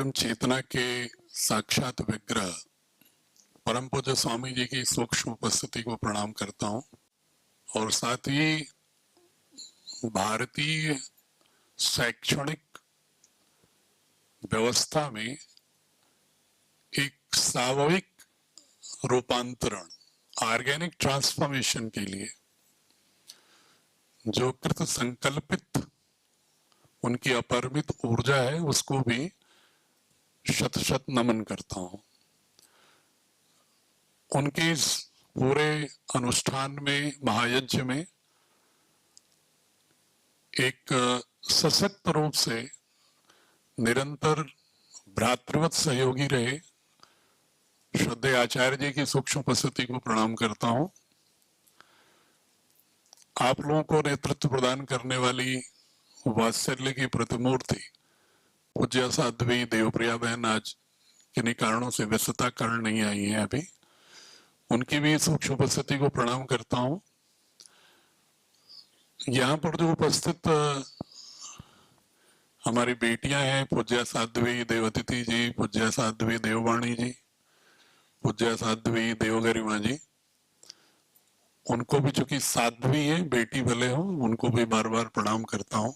परम चेतना के साक्षात विग्रह परम पूज्य स्वामी जी की सूक्ष्म उपस्थिति को प्रणाम करता हूं और साथ ही भारतीय शैक्षणिक व्यवस्था में एक स्वाभाविक रूपांतरण ऑर्गेनिक ट्रांसफॉर्मेशन के लिए जो कृत संकल्पित उनकी अपरिमित ऊर्जा है उसको भी शत शत नमन करता हूं। उनके इस पूरे अनुष्ठान में महायज्ञ में एक सशक्त रूप से निरंतर भ्रातृवत सहयोगी रहे श्रद्धेय आचार्य जी की सूक्ष्म उपस्थिति को प्रणाम करता हूं। आप लोगों को नेतृत्व प्रदान करने वाली वात्सल्य की प्रतिमूर्ति पूज्य साध्वी देवप्रिया बहन आज किन्हीं कारणों से व्यस्तता कारण नहीं आई है अभी, उनकी भी सूक्ष्म उपस्थिति को प्रणाम करता हूं। यहाँ पर जो उपस्थित हमारी बेटियां हैं, पूज्य साध्वी देवतिथि जी, पूज्य साध्वी देववाणी जी, पूज्य साध्वी देवगरिमा जी, उनको भी चूंकि साध्वी है, बेटी भले हो, उनको भी बार बार प्रणाम करता हूं।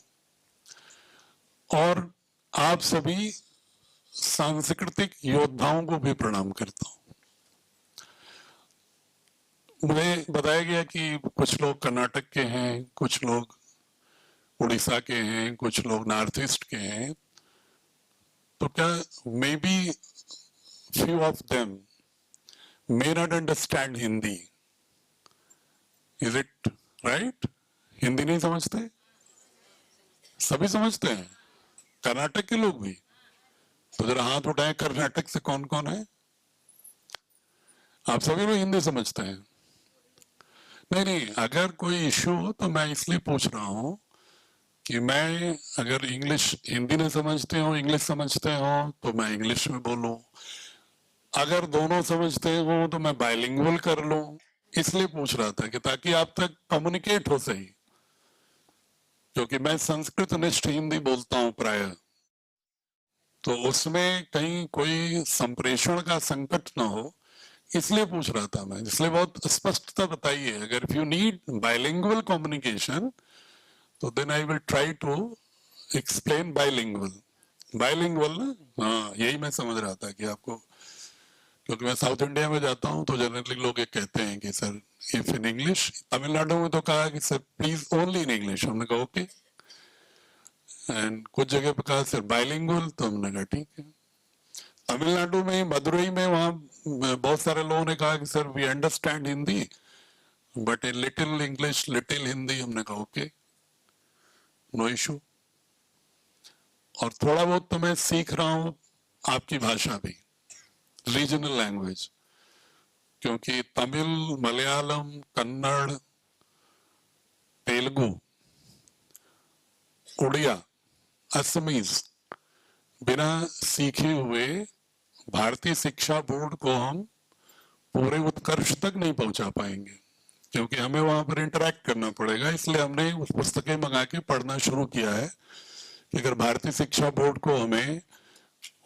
और आप सभी सांस्कृतिक योद्धाओं को भी प्रणाम करता हूं। मुझे बताया गया कि कुछ लोग कर्नाटक के हैं, कुछ लोग उड़ीसा के हैं, कुछ लोग नॉर्थ ईस्ट के हैं, तो क्या may be few of them may not understand Hindi. Is it right? Hindi नहीं समझते? सभी समझते हैं, कर्नाटक के लोग भी। तो जरा हाथ उठाएं, कर्नाटक से कौन कौन है? आप सभी लोग हिंदी समझते हैं? नहीं, अगर कोई इश्यू हो तो मैं इसलिए पूछ रहा हूं कि मैं अगर इंग्लिश हिंदी नहीं समझते हो, इंग्लिश समझते हो तो मैं इंग्लिश में बोलूं, अगर दोनों समझते हो तो मैं बाइलिंगुअल कर लूं। इसलिए पूछ रहा था कि ताकि आप तक कम्युनिकेट हो सही, क्योंकि मैं संस्कृत निष्ठ हिंदी बोलता हूं प्राय, तो उसमें कहीं कोई संप्रेषण का संकट ना हो, इसलिए पूछ रहा था मैं। इसलिए बहुत स्पष्टता बताइए, अगर if you need bilingual communication तो then I will try to explain bilingual ना। हाँ, यही मैं समझ रहा था कि आपको, क्योंकि मैं साउथ इंडिया में जाता हूं तो जनरली लोग ये कहते हैं कि sir if in English, Tamil Nadu में तो कहा कि sir please only in English, हमने कहा ओके, एंड कुछ जगह पे कहा सर बाइलिंगुअल, तो हमने कहा ठीक है। तमिलनाडु में मदुरई में वहां बहुत सारे लोगों ने कहा कि sir we understand Hindi but a little English little Hindi, हमने कहा ओके, नो इशू। और थोड़ा बहुत तो मैं सीख रहा हूं आपकी भाषा भी, रीजनल लैंग्वेज, क्योंकि तमिल, मलयालम, कन्नड़, तेलुगु, उड़िया, असमीज बिना सीखे हुए भारतीय शिक्षा बोर्ड को हम पूरे उत्कर्ष तक नहीं पहुंचा पाएंगे, क्योंकि हमें वहां पर इंटरेक्ट करना पड़ेगा। इसलिए हमने उस पुस्तकें मंगा के पढ़ना शुरू किया है कि अगर भारतीय शिक्षा बोर्ड को हमें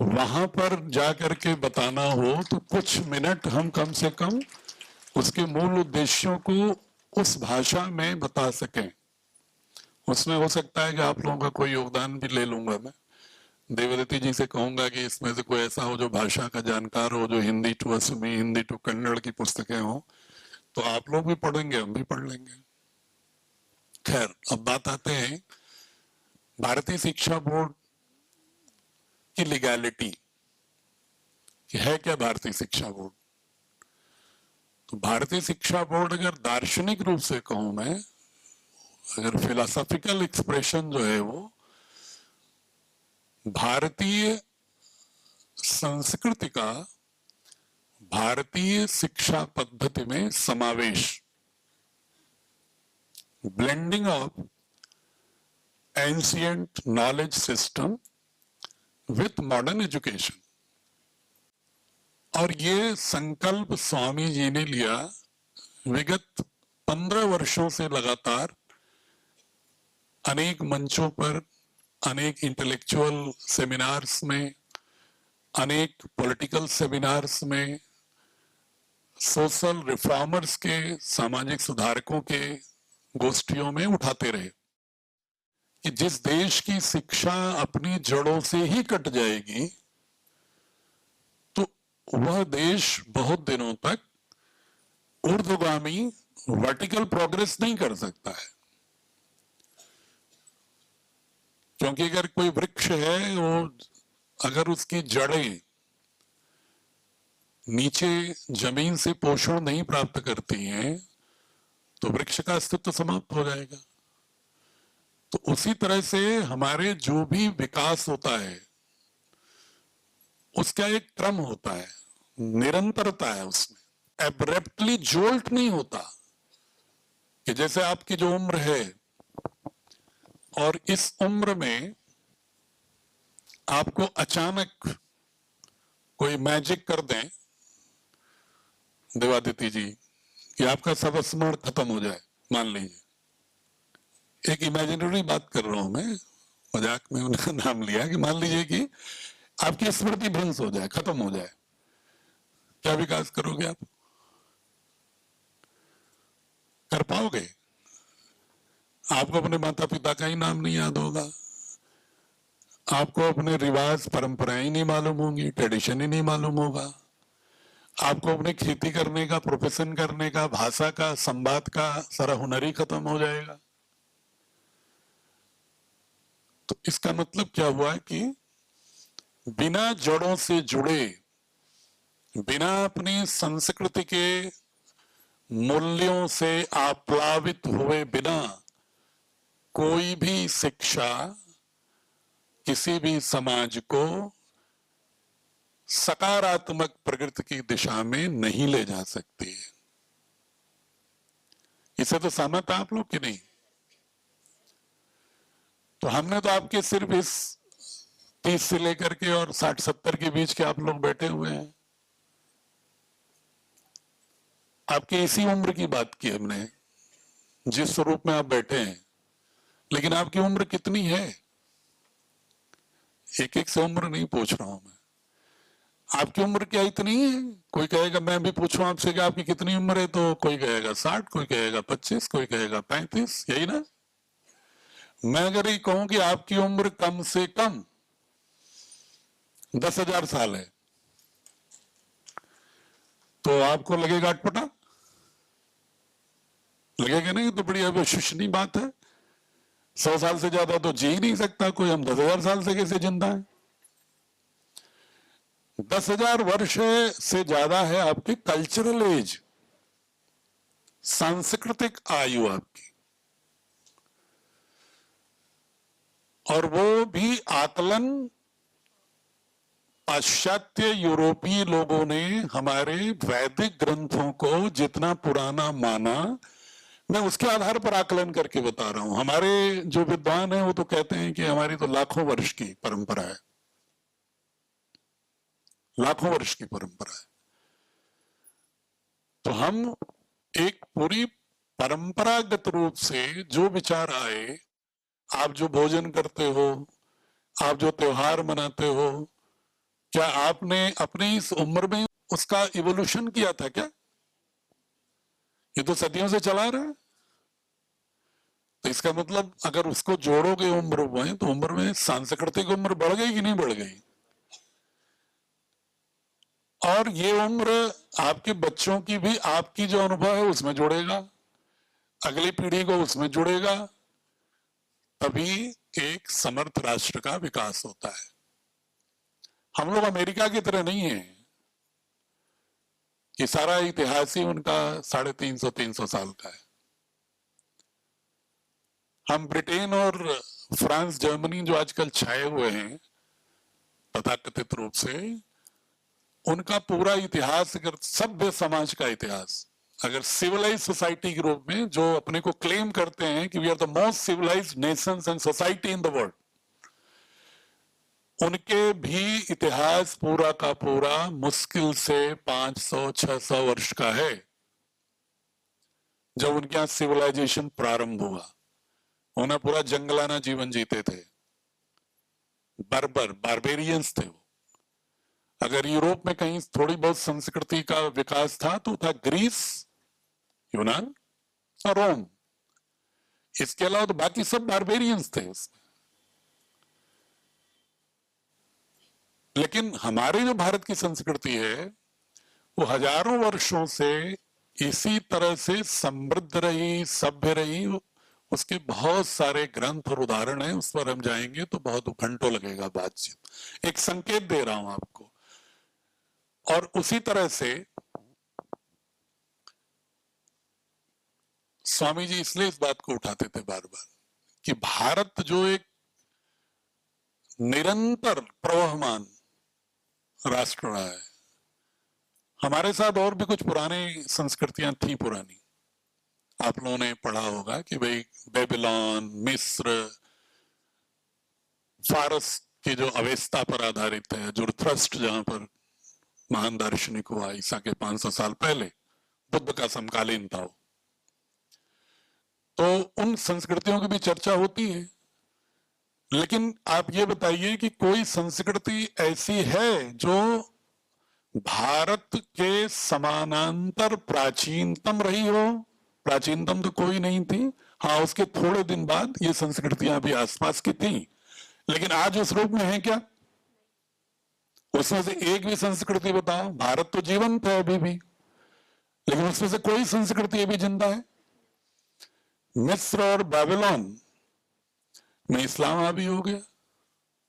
वहां पर जाकर के बताना हो तो कुछ मिनट हम कम से कम उसके मूल उद्देश्यों को उस भाषा में बता सकें। उसमें हो सकता है कि आप लोगों का कोई योगदान भी ले लूंगा मैं। देवदत्ती जी से कहूंगा कि इसमें से कोई ऐसा हो जो भाषा का जानकार हो, जो हिंदी टू असमी, हिंदी टू कन्नड़ की पुस्तकें हो, तो आप लोग भी पढ़ेंगे, हम भी पढ़ लेंगे। खैर, अब बात आते हैं भारतीय शिक्षा बोर्ड की लीगैलिटी कि है क्या भारतीय शिक्षा बोर्ड। तो भारतीय शिक्षा बोर्ड अगर दार्शनिक रूप से कहूं मैं, अगर फिलोसॉफिकल एक्सप्रेशन जो है वो भारतीय संस्कृति का भारतीय शिक्षा पद्धति में समावेश, blending of ancient knowledge system with modern education. और ये संकल्प स्वामी जी ने लिया विगत 15 वर्षों से लगातार अनेक मंचों पर, अनेक इंटेलेक्चुअल सेमिनार्स में, अनेक पॉलिटिकल सेमिनार्स में सोशल रिफॉर्मर्स के, सामाजिक सुधारकों के गोष्ठियों में उठाते रहे कि जिस देश की शिक्षा अपनी जड़ों से ही कट जाएगी तो वह देश बहुत दिनों तक ऊर्ध्वगामी वर्टिकल प्रोग्रेस नहीं कर सकता है। क्योंकि अगर कोई वृक्ष है, वो अगर उसकी जड़ें नीचे जमीन से पोषण नहीं प्राप्त करती हैं तो वृक्ष का अस्तित्व समाप्त हो जाएगा। तो उसी तरह से हमारे जो भी विकास होता है उसका एक क्रम होता है, निरंतरता है उसमें। एब्रप्टली जोल्ट नहीं होता कि जैसे आपकी जो उम्र है और इस उम्र में आपको अचानक कोई मैजिक कर दें देवादिति जी कि आपका सब स्मरण खत्म हो जाए। मान लीजिए, एक इमेजिनरी बात कर रहा हूं मैं, मजाक में उनका नाम लिया कि मान लीजिए कि आपकी स्मृति भ्रंश हो जाए, खत्म हो जाए, क्या विकास करोगे आप? कर पाओगे? आपको अपने माता पिता का ही नाम नहीं याद होगा, आपको अपने रिवाज परंपराएं नहीं मालूम होंगी, ट्रेडिशन ही नहीं मालूम होगा, आपको अपने खेती करने का, प्रोफेशन करने का, भाषा का, संवाद का सारा हुनर ही खत्म हो जाएगा। तो इसका मतलब क्या हुआ कि बिना जड़ों से जुड़े, बिना अपनी संस्कृति के मूल्यों से आप्लावित हुए बिना कोई भी शिक्षा किसी भी समाज को सकारात्मक प्रगति की दिशा में नहीं ले जा सकती है। इसे तो सहमत हैं आप लोग कि नहीं? तो हमने तो आपके सिर्फ इस 30 से लेकर के और 60-70 के बीच के आप लोग बैठे हुए हैं, आपकी इसी उम्र की बात की हमने, जिस स्वरूप में आप बैठे हैं। लेकिन आपकी उम्र कितनी है? एक एक से उम्र नहीं पूछ रहा हूं मैं, आपकी उम्र क्या इतनी है? कोई कहेगा, मैं भी पूछूं आपसे कि आपकी कितनी उम्र है, तो कोई कहेगा 60, कोई कहेगा 25, कोई कहेगा 35, यही ना? मैं अगर ये कहूं कि आपकी उम्र कम से कम 10,000 साल है तो आपको लगेगा अटपटा? लगेगा नहीं? तो बड़ी अविश्वसनीय बात है। 100 साल से ज्यादा तो जी ही नहीं सकता कोई, हम 10,000 साल से कैसे जिंदा है? 10,000 वर्ष से ज्यादा है आपकी कल्चरल एज, सांस्कृतिक आयु आपकी, और वो भी आकलन पाश्चात्य यूरोपीय लोगों ने हमारे वैदिक ग्रंथों को जितना पुराना माना, मैं उसके आधार पर आकलन करके बता रहा हूं। हमारे जो विद्वान हैं वो तो कहते हैं कि हमारी तो लाखों वर्ष की परंपरा है, लाखों वर्ष की परंपरा है। तो हम एक पूरी परंपरागत रूप से जो विचार आए, आप जो भोजन करते हो, आप जो त्योहार मनाते हो, क्या आपने अपनी इस उम्र में उसका इवोल्यूशन किया था क्या? ये तो सदियों से चला रहा है। तो इसका मतलब अगर उसको जोड़ोगे उम्र में, तो उम्र में सांस्कृतिक उम्र बढ़ गई कि नहीं बढ़ गई? और ये उम्र आपके बच्चों की भी आपकी जो अनुभव है उसमें जुड़ेगा, अगली पीढ़ी को उसमें जुड़ेगा, तभी एक समर्थ राष्ट्र का विकास होता है। हम लोग अमेरिका की तरह नहीं है कि सारा इतिहास ही उनका 350-300 साल का है। हम ब्रिटेन और फ्रांस, जर्मनी जो आजकल छाए हुए हैं तथाकथित रूप से, उनका पूरा इतिहास, अगर सभ्य समाज का इतिहास, अगर सिविलाइज सोसाइटी के रूप में जो अपने को क्लेम करते हैं कि we are the most civilised nations and society in the world, उनके भी इतिहास पूरा का पूरा मुश्किल से 500-600 वर्ष का है। जब उनके यहां सिविलाइजेशन प्रारंभ हुआ, उन्हें पूरा जंगलाना जीवन जीते थे, बार्बेरियंस थे वो। अगर यूरोप में कहीं थोड़ी बहुत संस्कृति का विकास था तो था ग्रीस, यूनान और रोम। इसके अलावा तो बाकी सब बारबेरियंस थे उसमें। लेकिन हमारी जो भारत की संस्कृति है वो हजारों वर्षों से इसी तरह से समृद्ध रही, सभ्य रही। उसके बहुत सारे ग्रंथ और उदाहरण हैं, उस पर हम जाएंगे तो बहुत घंटों लगेगा बातचीत। एक संकेत दे रहा हूं आपको। और उसी तरह से स्वामी जी इसलिए इस बात को उठाते थे बार बार कि भारत जो एक निरंतर प्रवहमान राष्ट्र रहा है, हमारे साथ और भी कुछ पुरानी संस्कृतियां थी पुरानी। आप लोगों ने पढ़ा होगा कि भाई बेबीलोन, मिस्र, फारस की जो अवेस्ता पर आधारित है, जुरथ्रस्ट जहां पर महान दार्शनिक हुआ ईसा के 500 साल पहले, बुद्ध का समकालीन था वो। तो उन संस्कृतियों की भी चर्चा होती है। लेकिन आप ये बताइए कि कोई संस्कृति ऐसी है जो भारत के समानांतर प्राचीनतम रही हो? प्राचीनतम तो कोई नहीं थी। हाँ, उसके थोड़े दिन बाद ये संस्कृतियां भी आसपास की थी, लेकिन आज उस रूप में है क्या? उसमें से एक भी संस्कृति बताओ। भारत तो जीवंत है अभी भी, लेकिन उसमें से कोई संस्कृति अभी जिंदा है? मिस्र और बेबीलोन में इस्लाम अभी हो गया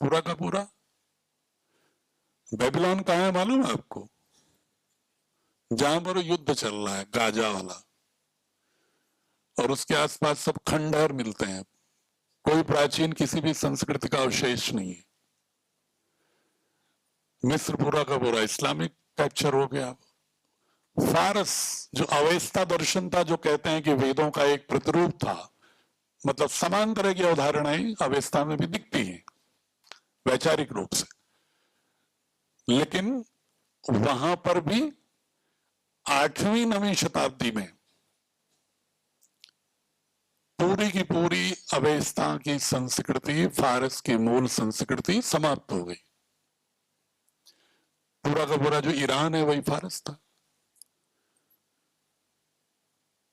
पूरा का पूरा। बेबीलोन कहाँ है मालूम है आपको? जहां पर युद्ध चल रहा है, गाजा वाला, और उसके आसपास सब खंडहर मिलते हैं। कोई प्राचीन किसी भी संस्कृति का अवशेष नहीं है। मिस्र पूरा का पूरा इस्लामिक कैप्चर हो गया। फारस जो अवेस्ता दर्शन था, जो कहते हैं कि वेदों का एक प्रतिरूप था, मतलब समान तरह की अवधारणाएं अवेस्ता में भी दिखती हैं वैचारिक रूप से, लेकिन वहां पर भी 8वीं 9वीं शताब्दी में पूरी की पूरी अवेस्ता की संस्कृति, फारस की मूल संस्कृति समाप्त हो गई। पूरा का पूरा जो ईरान है वही फारस था।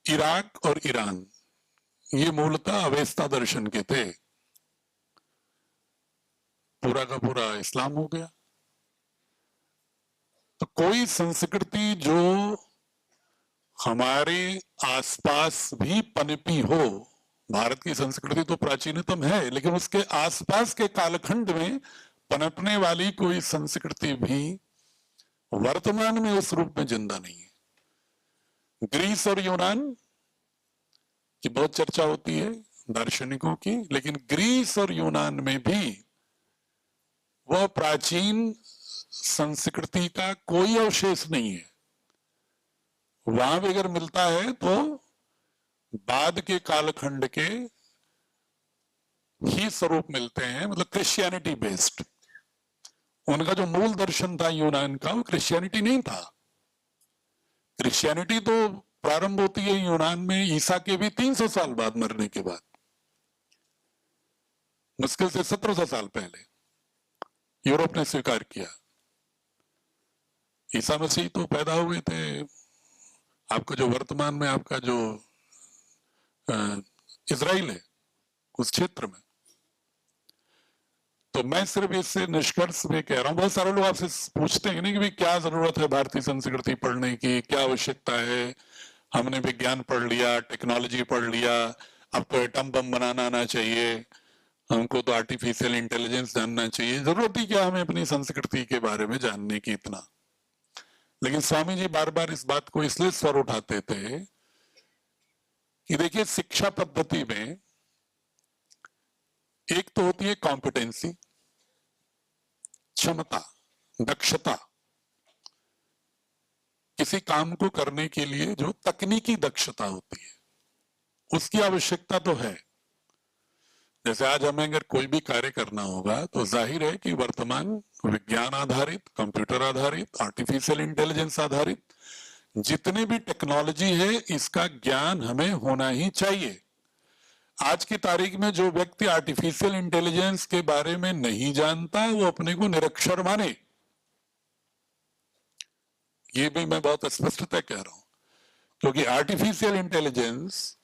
इराक और ईरान ये मूलतः अवेस्ता दर्शन के थे। पूरा का पूरा इस्लाम हो गया। तो कोई संस्कृति जो हमारे आसपास भी पनपी हो, भारत की संस्कृति तो प्राचीनतम है, लेकिन उसके आसपास के कालखंड में पनपने वाली कोई संस्कृति भी वर्तमान में उस रूप में जिंदा नहीं है। ग्रीस और यूनान की बहुत चर्चा होती है दार्शनिकों की, लेकिन ग्रीस और यूनान में भी वह प्राचीन संस्कृति का कोई अवशेष नहीं है। वहां भी अगर मिलता है तो बाद के कालखंड के ही स्वरूप मिलते हैं, मतलब क्रिश्चियनिटी बेस्ड। उनका जो मूल दर्शन था यूनान का, वो क्रिश्चियनिटी नहीं था। क्रिश्चियनिटी तो प्रारंभ होती है यूनान में ईसा के भी 300 साल बाद, मरने के बाद, मुश्किल से 1700 साल पहले यूरोप ने स्वीकार किया। ईसा मसीह तो पैदा हुए थे, आपका जो वर्तमान में आपका जो इजराइल है उस क्षेत्र में। तो मैं सिर्फ इससे निष्कर्ष में कह रहा हूं, बहुत सारे लोग आपसे पूछते हैं ना कि भाई क्या जरूरत है भारतीय संस्कृति पढ़ने की, क्या आवश्यकता है? हमने विज्ञान पढ़ लिया, टेक्नोलॉजी पढ़ लिया, अब तो एटम बम बनाना आना चाहिए, हमको तो आर्टिफिशियल इंटेलिजेंस जानना चाहिए। जरूरत ही क्या हमें अपनी संस्कृति के बारे में जानने की इतना? लेकिन स्वामी जी बार बार इस बात को इसलिए स्वर उठाते थे कि देखिए, शिक्षा पद्धति में एक तो होती है कॉम्पिटेंसी, क्षमता, दक्षता। किसी काम को करने के लिए जो तकनीकी दक्षता होती है उसकी आवश्यकता तो है। जैसे आज हमें अगर कोई भी कार्य करना होगा तो जाहिर है कि वर्तमान विज्ञान आधारित, कंप्यूटर आधारित, आर्टिफिशियल इंटेलिजेंस आधारित जितने भी टेक्नोलॉजी है, इसका ज्ञान हमें होना ही चाहिए। आज की तारीख में जो व्यक्ति आर्टिफिशियल इंटेलिजेंस के बारे में नहीं जानता, वो अपने को निरक्षर माने। ये भी मैं बहुत स्पष्टता कह रहा हूं, क्योंकि आर्टिफिशियल इंटेलिजेंस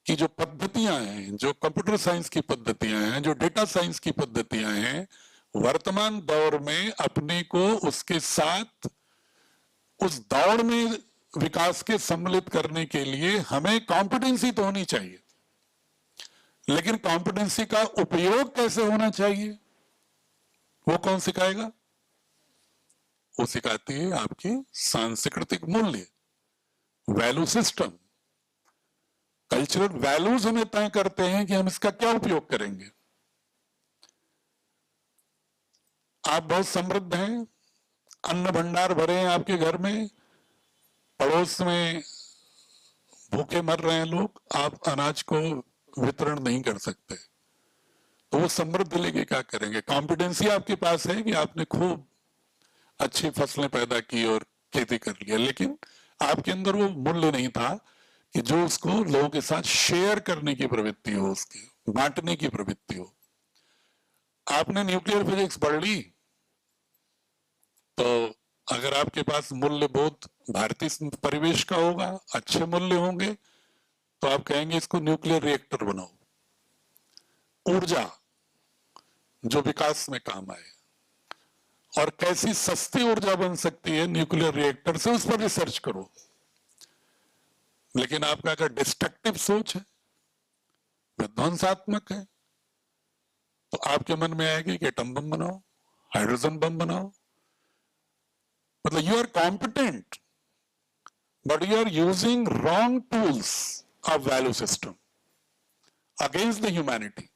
की जो पद्धतियां हैं, जो कंप्यूटर साइंस की पद्धतियां हैं, जो डेटा साइंस की पद्धतियां हैं, वर्तमान दौर में अपने को उसके साथ उस दौड़ में विकास के सम्मिलित करने के लिए हमें कॉम्पिटेंसी तो होनी चाहिए, लेकिन कॉम्पिटेंसी का उपयोग कैसे होना चाहिए वो कौन सिखाएगा? वो सिखाती है आपकी सांस्कृतिक मूल्य, वैल्यू सिस्टम। कल्चरल वैल्यूज हमें तय करते हैं कि हम इसका क्या उपयोग करेंगे। आप बहुत समृद्ध हैं, अन्न भंडार भरे हैं आपके घर में, पड़ोस में भूखे मर रहे हैं लोग, आप अनाज को वितरण नहीं कर सकते, तो वो समृद्ध लेके क्या करेंगे? कॉम्पिटेंसी आपके पास है कि आपने खूब अच्छी फसलें पैदा की और खेती कर लिया, लेकिन आपके अंदर वो मूल्य नहीं था कि जो उसको लोगों के साथ शेयर करने की प्रवृत्ति हो, उसकी बांटने की प्रवृत्ति हो। आपने न्यूक्लियर फिजिक्स पढ़ ली, तो अगर आपके पास मूल्य बोध भारतीय परिवेश का होगा, अच्छे मूल्य होंगे, तो आप कहेंगे इसको न्यूक्लियर रिएक्टर बनाओ। ऊर्जा जो विकास में काम आए, और कैसी सस्ती ऊर्जा बन सकती है न्यूक्लियर रिएक्टर से, उस पर रिसर्च करो। लेकिन आपका अगर डिस्ट्रक्टिव सोच है, विध्वंसात्मक है, तो आपके मन में आएगी कि एटम बम बनाओ, हाइड्रोजन बम बनाओ। मतलब you are competent, but you are using wrong tools of value system against the humanity.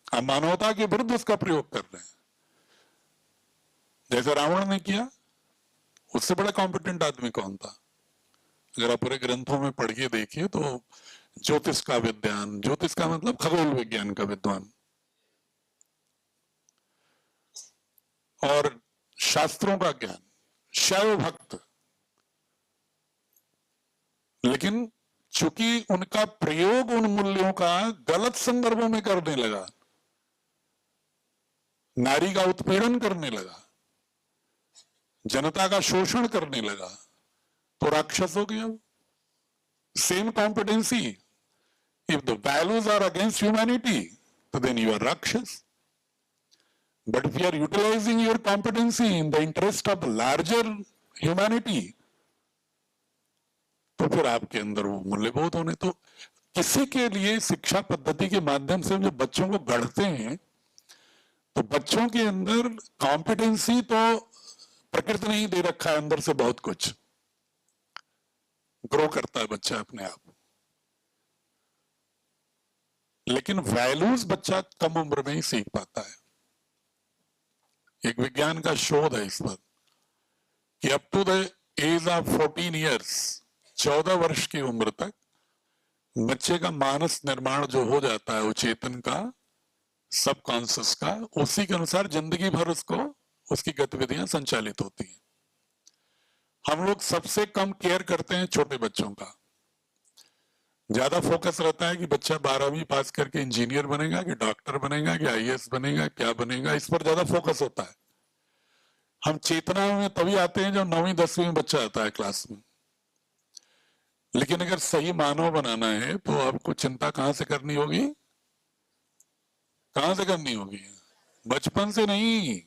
आप मानवता के विरुद्ध उसका प्रयोग कर रहे हैं, जैसे रावण ने किया। उससे बड़ा कॉम्पिटेंट आदमी कौन था? अगर आप पूरे ग्रंथों में पढ़िए देखिए तो ज्योतिष का विद्वान, ज्योतिष का मतलब खगोल विज्ञान का विद्वान, और शास्त्रों का ज्ञान, शैव भक्त, लेकिन चूंकि उनका प्रयोग उन मूल्यों का गलत संदर्भों में करने लगा, नारी का उत्पीड़न करने लगा, जनता का शोषण करने लगा, तो राक्षस हो गया। Same competency, if the values are against humanity, तो then you are rakshas. But if you are utilizing your competency in the interest of the larger humanity, तो फिर आपके अंदर वो मूल्यबोध होने। तो किसी के लिए शिक्षा पद्धति के माध्यम से जब बच्चों को गढ़ते हैं, तो बच्चों के अंदर कॉम्पिटेंसी तो प्रकृति ने ही दे रखा है, अंदर से बहुत कुछ ग्रो करता है बच्चा अपने आप, लेकिन वैल्यूज बच्चा कम उम्र में ही सीख पाता है। एक विज्ञान का शोध है इस पर कि up to the age of 14 years, 14 वर्ष की उम्र तक बच्चे का मानस निर्माण जो हो जाता है, वो चेतन का, सबकॉन्शियस का, उसी के अनुसार जिंदगी भर उसको उसकी गतिविधियां संचालित होती हैं। हम लोग सबसे कम केयर करते हैं छोटे बच्चों का। ज्यादा फोकस रहता है कि बच्चा 12वीं पास करके इंजीनियर बनेगा कि डॉक्टर बनेगा कि आईएएस बनेगा, क्या बनेगा, इस पर ज्यादा फोकस होता है। हम चेतना में तभी आते हैं जब 9वीं 10वीं में बच्चा आता है क्लास में। लेकिन अगर सही मानव बनाना है तो आपको चिंता कहां से करनी होगी? कहां से करनी होगी? बचपन से नहीं,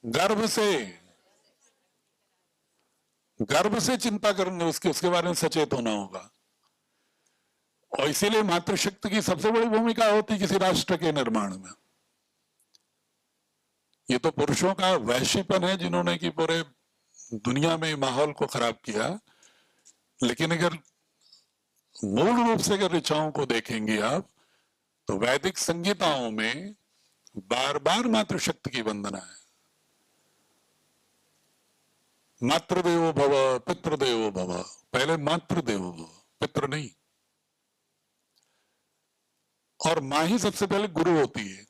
गर्भ से। गर्भ से चिंता करनी, उसके बारे में सचेत होना होगा। और इसीलिए मातृशक्ति की सबसे बड़ी भूमिका होती है किसी राष्ट्र के निर्माण में। ये तो पुरुषों का वैश्यपन है जिन्होंने कि पूरे दुनिया में माहौल को खराब किया। लेकिन अगर मूल रूप से अगर ऋचाओं को देखेंगे आप, तो वैदिक संगीताओं में बार बार मातृशक्ति की वंदना है। मातृदेवो भव, पितृदेवो भव। पहले मातृदेवो भव, पितृ नहीं। और मां ही सबसे पहले गुरु होती है।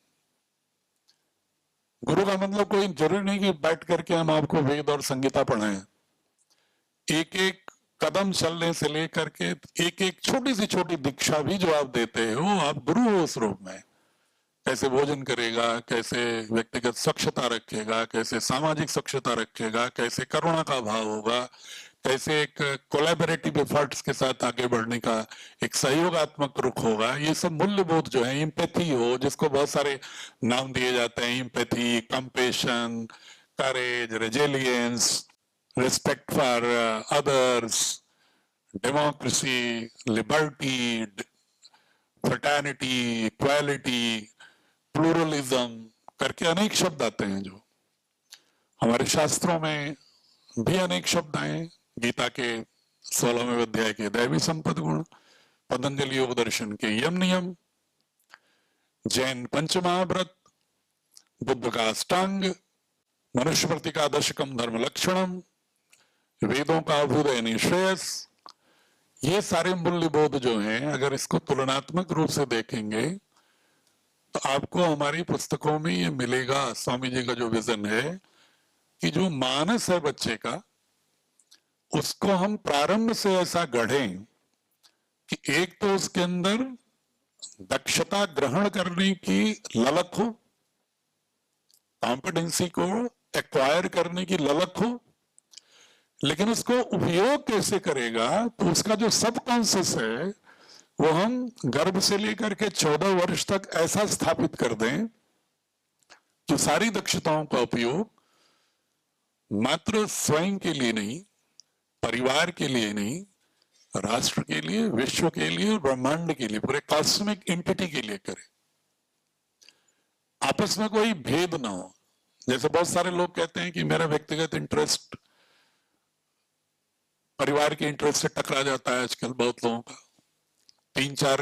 गुरु का मतलब कोई जरूरी नहीं कि बैठ करके हम आपको वेद और संगीता पढ़ाएं। एक एक कदम चलने से लेकर के एक एक छोटी सी छोटी दीक्षा भी जो आप देते हो, आप गुरु हो उस रूप में। कैसे भोजन करेगा, कैसे व्यक्तिगत स्वच्छता रखेगा, कैसे सामाजिक स्वच्छता रखेगा, कैसे करुणा का भाव होगा, कैसे एक कोलैबोरेटिव एफर्ट्स के साथ आगे बढ़ने का एक सहयोगात्मक रुख होगा। ये सब मूल्यबोध जो है, इम्पैथी हो, जिसको बहुत सारे नाम दिए जाते हैं, empathy, compassion, courage, resilience, respect for others, democracy, liberty, fraternity, equality, pluralism करके अनेक शब्द आते हैं। जो हमारे शास्त्रों में भी अनेक शब्द आए। गीता के 16वें अध्याय के दैवी संपद गुण, पतंजलि योग दर्शन के यम नियम, जैन पंचमहाव्रत, बुद्ध का अष्टांग, मनुस्मृति का दशकम धर्म लक्षणम, वेदों का अभ्युदय निश्रेयस, ये सारे मूल्यबोध जो हैं, अगर इसको तुलनात्मक रूप से देखेंगे तो आपको हमारी पुस्तकों में ये मिलेगा। स्वामी जी का जो विजन है कि जो मानस है बच्चे का, उसको हम प्रारंभ से ऐसा गढ़ें कि एक तो उसके अंदर दक्षता ग्रहण करने की ललक हो, कॉम्पिटेंसी को एक्वायर करने की ललक हो, लेकिन उसको उपयोग कैसे करेगा तो उसका जो सबकॉन्शियस है वो हम गर्भ से लेकर के 14 वर्ष तक ऐसा स्थापित कर दें कि सारी दक्षताओं का उपयोग मात्र स्वयं के लिए नहीं, परिवार के लिए नहीं, राष्ट्र के लिए, विश्व के लिए, ब्रह्मांड के लिए, पूरे कॉस्मिक एंटिटी के लिए करे। आपस में कोई भेद ना हो। जैसे बहुत सारे लोग कहते हैं कि मेरा व्यक्तिगत इंटरेस्ट परिवार के इंटरेस्ट से टकरा जाता है। आजकल बहुत लोगों का 3-4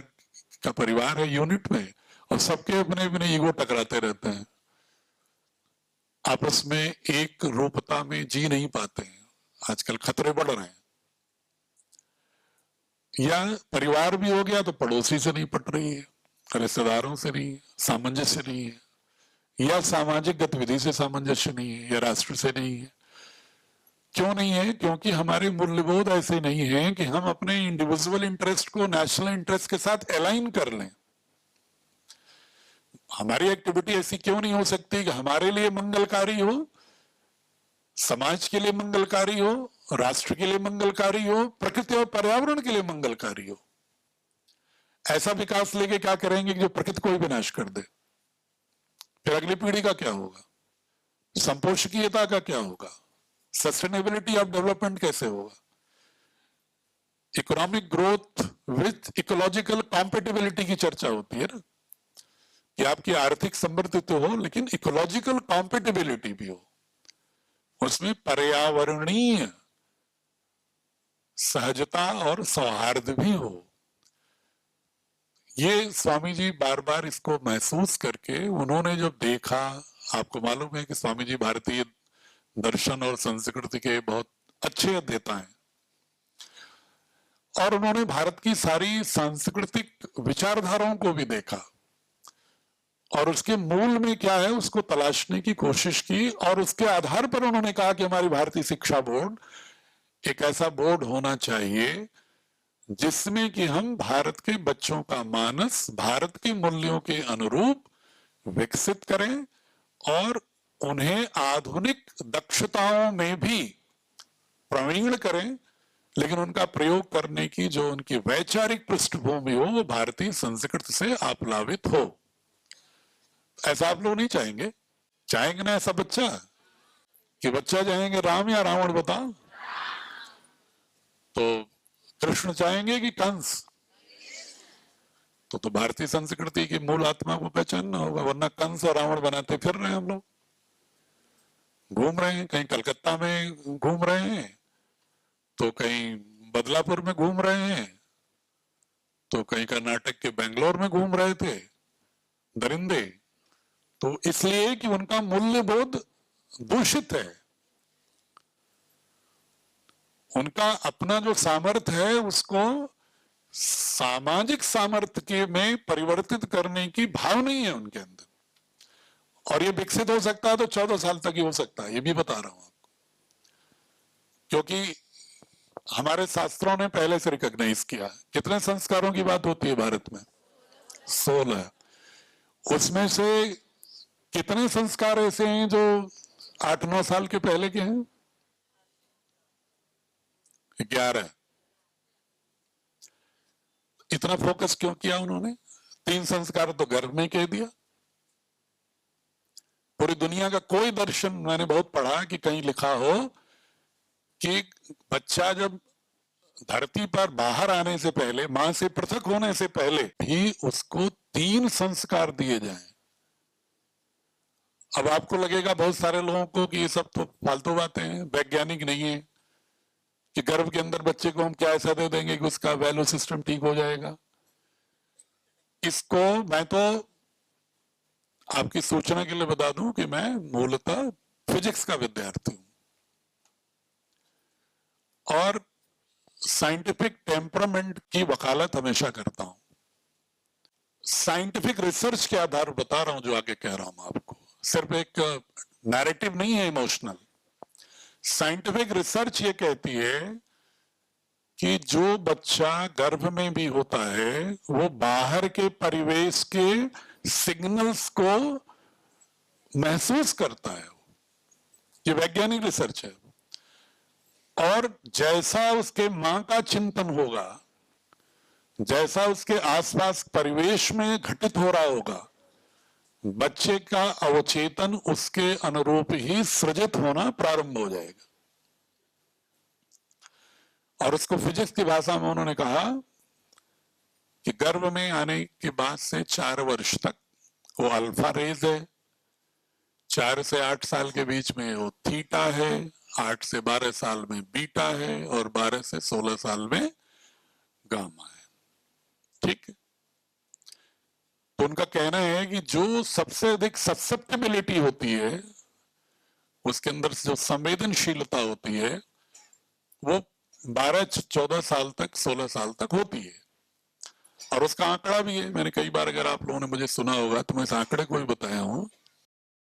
का परिवार है यूनिट में, और सबके अपने अपने ईगो टकराते रहते हैं, आपस में एक रूपता में जी नहीं पाते हैं। आजकल खतरे बढ़ रहे हैं। या परिवार भी हो गया तो पड़ोसी से नहीं पट रही है, रिश्तेदारों से नहीं, सामंजस्य नहीं है, या सामाजिक गतिविधि से सामंजस्य नहीं है, या राष्ट्र से नहीं है। क्यों नहीं है? क्योंकि हमारे मूल्यबोध ऐसे नहीं है कि हम अपने इंडिविजुअल इंटरेस्ट को नेशनल इंटरेस्ट के साथ अलाइन कर लें। हमारी एक्टिविटी ऐसी क्यों नहीं हो सकती कि हमारे लिए मंगलकारी हो, समाज के लिए मंगलकारी हो, राष्ट्र के लिए मंगलकारी हो, प्रकृति और पर्यावरण के लिए मंगलकारी हो। ऐसा विकास लेके क्या करेंगे कि जो प्रकृति को ही विनाश कर दे? फिर अगली पीढ़ी का क्या होगा? संपोषकीयता का क्या होगा? सस्टेनेबिलिटी ऑफ डेवलपमेंट कैसे होगा? Economic growth with ecological compatibility की चर्चा होती है ना, कि आपकी आर्थिक समृद्धि तो हो लेकिन इकोलॉजिकल कॉम्पेटिबिलिटी भी हो, उसमें पर्यावरणीय सहजता और सौहार्द भी हो। ये स्वामी जी बार बार इसको महसूस करके उन्होंने जब देखा, आपको मालूम है कि स्वामी जी भारतीय दर्शन और संस्कृति के बहुत अच्छे अध्येता हैं, और उन्होंने भारत की सारी सांस्कृतिक विचारधाराओं को भी देखा और उसके मूल में क्या है उसको तलाशने की कोशिश की, और उसके आधार पर उन्होंने कहा कि हमारी भारतीय शिक्षा बोर्ड एक ऐसा बोर्ड होना चाहिए जिसमें कि हम भारत के बच्चों का मानस भारत के मूल्यों के अनुरूप विकसित करें और उन्हें आधुनिक दक्षताओं में भी प्रवीण करें, लेकिन उनका प्रयोग करने की जो उनकी वैचारिक पृष्ठभूमि हो वो भारतीय संस्कृति से आप्लावित हो। ऐसा आप लोग नहीं चाहेंगे? चाहेंगे ना ऐसा बच्चा? कि बच्चा चाहेंगे राम या रावण? बताओ। तो कृष्ण चाहेंगे कि कंस? तो भारतीय संस्कृति की मूल आत्मा को पहचानना होगा, वरना कंस और रावण बनाते फिर रहे हैं। हम लोग घूम रहे हैं, कहीं कलकत्ता में घूम रहे हैं, तो कहीं बदलापुर में घूम रहे हैं, तो कहीं कर्नाटक के बेंगलोर में घूम रहे थे दरिंदे। तो इसलिए कि उनका मूल्यबोध दूषित है, उनका अपना जो सामर्थ्य है उसको सामाजिक सामर्थ्य के में परिवर्तित करने की भाव नहीं है उनके अंदर। और ये विकसित हो सकता है तो 14 साल तक ही हो सकता है, ये भी बता रहा हूं आपको, क्योंकि हमारे शास्त्रों ने पहले से रिकॉग्नाइज किया। कितने संस्कारों की बात होती है भारत में? 16। उसमें से कितने संस्कार ऐसे हैं जो 8-9 साल के पहले के हैं? 11। इतना फोकस क्यों किया उन्होंने? 3 संस्कार तो गर्भ में कह दिया। पूरी दुनिया का कोई दर्शन मैंने बहुत पढ़ा कि कहीं लिखा हो कि बच्चा जब धरती पर बाहर आने से पहले, मां से पृथक होने से पहले भी उसको 3 संस्कार दिए जाएं। अब आपको लगेगा बहुत सारे लोगों को कि ये सब तो फालतू बातें हैं, वैज्ञानिक नहीं है, कि गर्भ के अंदर बच्चे को हम क्या ऐसा दे देंगे कि उसका वैल्यू सिस्टम ठीक हो जाएगा। इसको मैं तो आपकी सूचना के लिए बता दूं कि मैं मूलतः फिजिक्स का विद्यार्थी हूं और साइंटिफिक टेम्परामेंट की वकालत हमेशा करता हूं। साइंटिफिक रिसर्च के आधार पर बता रहा हूं जो आगे कह रहा हूं आपको, सिर्फ एक नैरेटिव नहीं है इमोशनल। साइंटिफिक रिसर्च ये कहती है कि जो बच्चा गर्भ में भी होता है वो बाहर के परिवेश के सिग्नल्स को महसूस करता है। ये वैज्ञानिक रिसर्च है। और जैसा उसके मां का चिंतन होगा, जैसा उसके आसपास परिवेश में घटित हो रहा होगा, बच्चे का अवचेतन उसके अनुरूप ही सृजित होना प्रारंभ हो जाएगा। और उसको फिजिक्स की भाषा में उन्होंने कहा कि गर्भ में आने के बाद से 4 वर्ष तक वो अल्फा रेज है, 4 से 8 साल के बीच में वो थीटा है, 8 से 12 साल में बीटा है और 12 से 16 साल में गामा है। ठीक है। तो उनका कहना है कि जो सबसे अधिक ससेप्टिबिलिटी होती है, उसके अंदर जो संवेदनशीलता होती है, वो 12-14 साल तक, 16 साल तक होती है। और उसका आंकड़ा भी है, मैंने कई बार, अगर आप लोगों ने मुझे सुना होगा तो मैं इस आंकड़े को भी बताया हूं